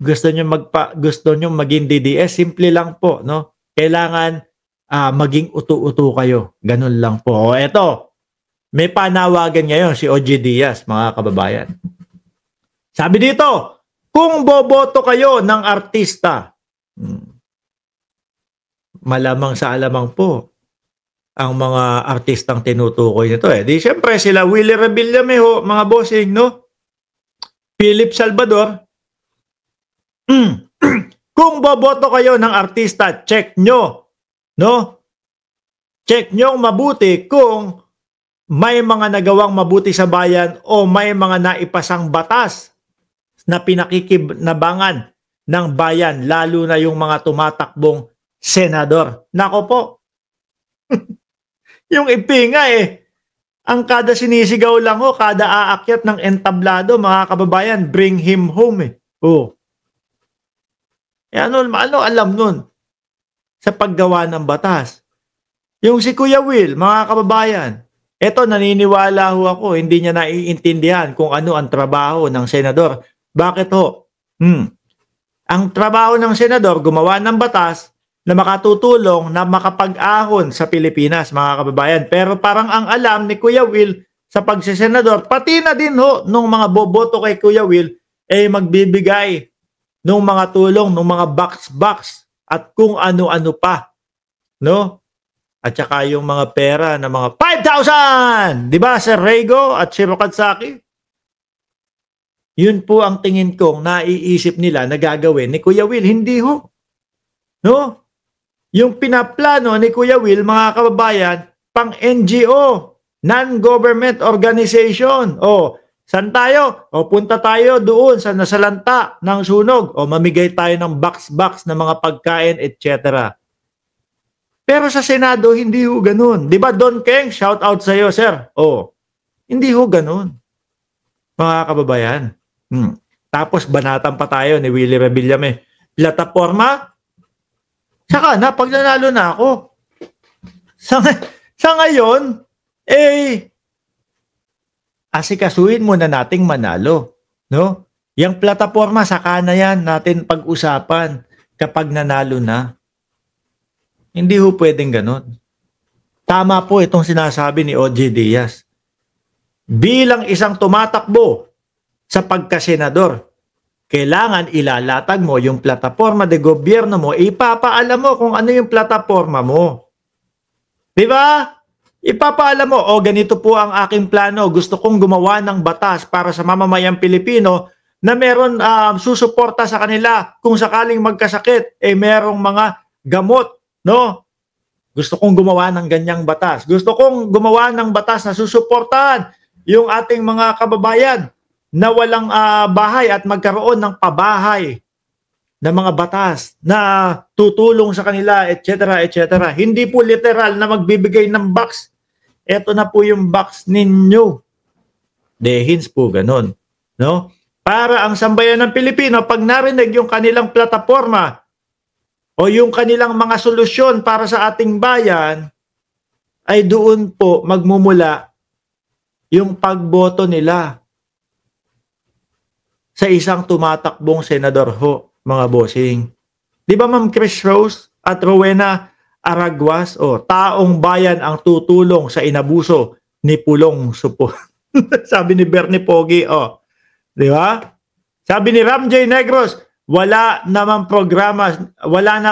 gusto nyo maging DDS, simple lang po, no? Kailangan maging utu-utu kayo. Ganun lang po. O eto, may panawagan ngayon si OG Diaz, mga kababayan. Sabi dito, kung boboto kayo ng artista, malamang sa alamang po ang mga artistang tinutukoy nito eh. Di syempre sila Willie Revillame ho, mga bossing, no? Philip Salvador. Kung boboto kayo ng artista, check nyo, no? Check nyo mabuti kung may mga nagawang mabuti sa bayan o may mga naipasang batas na pinakikinabangan ng bayan, lalo na yung mga tumatakbong senador. Nako po. Yung ipinga ang kada sinisigaw lang ho, kada aakyat ng entablado, mga kababayan, bring him home Oh. Ano alam nun sa paggawa ng batas? Yung si Kuya Will, mga kababayan, eto naniniwala ho ako, hindi niya naiintindihan kung ano ang trabaho ng senador. Bakit ho? Ang trabaho ng senador, gumawa ng batas na makatutulong na makapag-ahon sa Pilipinas, mga kababayan. Pero parang ang alam ni Kuya Will sa pagsisenador, pati na din ho nung mga boboto kay Kuya Will, magbibigay nung mga tulong, nung mga box at kung ano-ano pa. No? At saka yung mga pera na mga 5,000! Di ba, Sir Rego at Shiro Katsaki? Yun po ang tingin kong naiisip nila na gagawin ni Kuya Will. Hindi ho. No? Yung pinaplano ni Kuya Will, mga kababayan, pang NGO, non-government organization. Saan tayo? Punta tayo doon sa nasalanta ng sunog. Mamigay tayo ng box ng mga pagkain, etc. Pero sa Senado, hindi ho ganun. Di ba, Don Keng? Shout out sa iyo, sir. Hindi ho ganun. Mga kababayan. Tapos banatan pa tayo ni Willie Revillame. Plataforma? Saka na, pag nanalo na ako. Sa ngayon, asikasuhin muna nating manalo. No? Yung plataforma, saka na yan natin pag-usapan kapag nanalo na. Hindi ho pwedeng ganun. Tama po itong sinasabi ni OG Diaz. Bilang isang tumatakbo sa pagkasenador, kailangan ilalatag mo yung plataforma de gobyerno mo, ipapaalam mo kung ano yung plataforma mo. Di ba? Ipapaalam mo, ganito po ang aking plano. Gusto kong gumawa ng batas para sa mamamayang Pilipino na meron susuporta sa kanila kung sakaling magkasakit, merong mga gamot, no? Gusto kong gumawa ng ganyang batas. Gusto kong gumawa ng batas na susuportahan yung ating mga kababayan na walang bahay at magkaroon ng pabahay na mga batas na tutulong sa kanila, etc., etc. Hindi po literal na magbibigay ng box. Ito na po yung box ninyo. Hints po ganun. No? Para ang sambayan ng Pilipino, pag narinig yung kanilang plataforma o yung kanilang mga solusyon para sa ating bayan, ay doon po magmumula yung pagboto nila sa isang tumatakbong senador ho, mga bossing. Di ba, Ma'am Chris Rose at Rowena Araguas, taong bayan ang tutulong sa inabuso ni Pulong Supo. Sabi ni Bernie Pogi, di ba? Sabi ni Ram J. Negros, wala na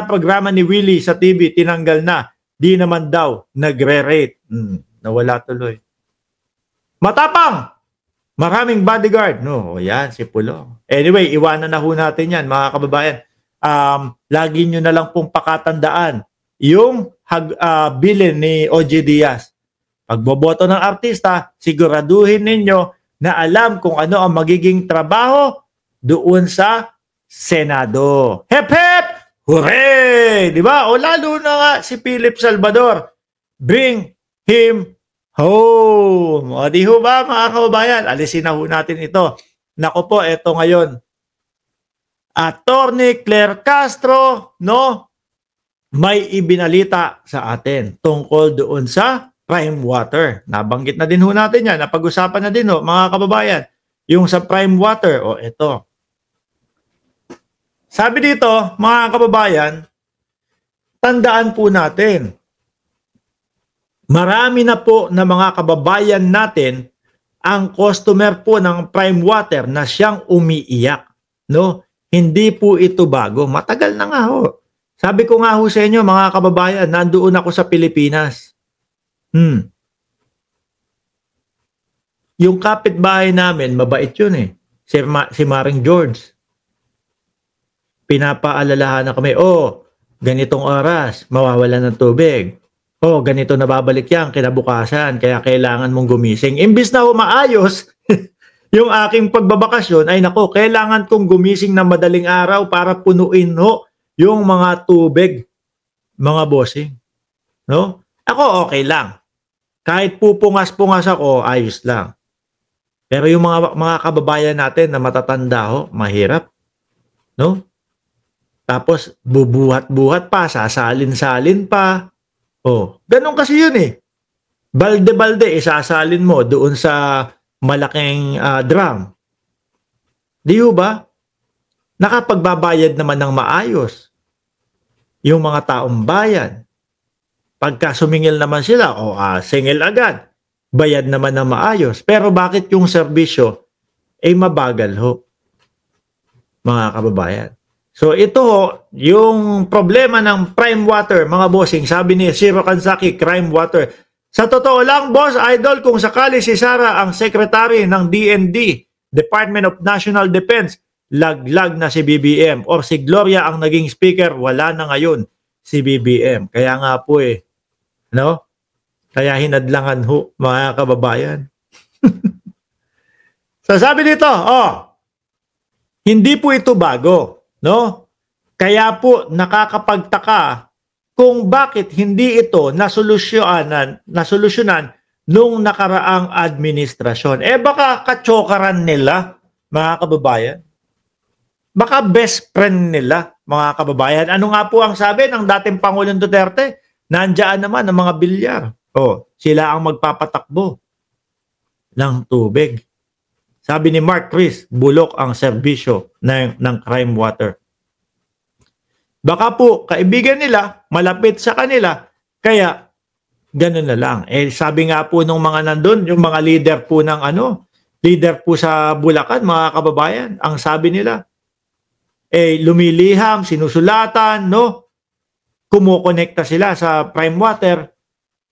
programa ni Willie sa TV, tinanggal na. Di naman daw nagre-rate. Nawala tuloy. Matapang! Maraming bodyguard. No, yan, si Pulong. Anyway, iwanan na ho natin yan, mga kababayan. Lagi nyo na lang pong pakatandaan yung bilin ni OG Diaz. Pag boboto ng artista, siguraduhin ninyo na alam kung ano ang magiging trabaho doon sa Senado. Hep, hep! Hooray! Di ba? O lalo na nga si Philip Salvador. Bring him home. O di ho ba, mga kababayan? Alisin na ho natin ito. Nako po, eto ngayon. Attorney Claire Castro, no? May ibinalita sa atin tungkol doon sa prime water. Nabanggit na din ho natin yan. Napag-usapan na din ho, mga kababayan. Yung sa prime water, eto. Sabi dito, mga kababayan, tandaan po natin, marami na po na mga kababayan natin ang customer po ng Prime Water na siyang umiiyak. No? Hindi po ito bago. Matagal na nga ho. Sabi ko nga ho sa inyo, mga kababayan, nandoon ako sa Pilipinas. Yung kapitbahay namin, mabait yun eh. Si Maring George. Pinapaalalahan na kami, ganitong oras, mawawala ng tubig. Ganito nababalik yan kinabukasan, kaya kailangan mong gumising. Imbis na maayos yung aking pagbabakasyon, ay nako, kailangan kong gumising ng madaling araw para punuin yung mga tubig, mga bossing. No? Ako okay lang. Kahit pupungas-pungas ako, ayos lang. Pero yung mga kababayan natin na matatanda mahirap. No? Tapos bubuhat-buhat pa, sasalin-salin pa. Ganun kasi yun eh. Balde-balde, isasalin mo doon sa malaking drum. Di ba? Nakapagbabayad naman ng maayos yung mga taong bayan. Pagka sumingil naman sila, singil agad. Bayad naman ng maayos. Pero bakit yung serbisyo ay mabagal mga kababayan? So ito yung problema ng Prime Water, mga bossing. Sabi ni Zero Kansaki, Prime Water. Sa totoo lang, boss, idol, kung sakali si Sara ang secretary ng DND, Department of National Defense, laglag na si BBM. Or si Gloria ang naging speaker, wala na ngayon si BBM. Kaya nga po no? Kaya hinadlangan mga kababayan. So sabi dito, hindi po ito bago. No? Kaya po nakakapagtaka kung bakit hindi ito nasolusyonan nung nakaraang administrasyon. Baka katsokaran nila, mga kababayan. Baka best friend nila, mga kababayan. Ano nga po ang sabi ng dating Pangulong Duterte? Nandiyan naman ang mga bilyar. Sila ang magpapatakbo ng tubig. Sabi ni Mark Chris, bulok ang serbisyo ng Prime Water. Baka po, kaibigan nila, malapit sa kanila, kaya ganun na lang. Sabi nga po nung mga nandun, yung mga leader po ng leader po sa Bulacan, mga kababayan, ang sabi nila, lumiliham, sinusulatan, kumukonekta sila sa Prime Water,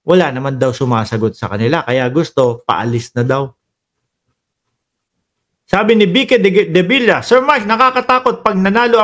wala naman daw sumasagot sa kanila, kaya gusto, paalis na daw. Sabi ni Vicky de Villa, Sir Mike, nakakatakot pag nanalo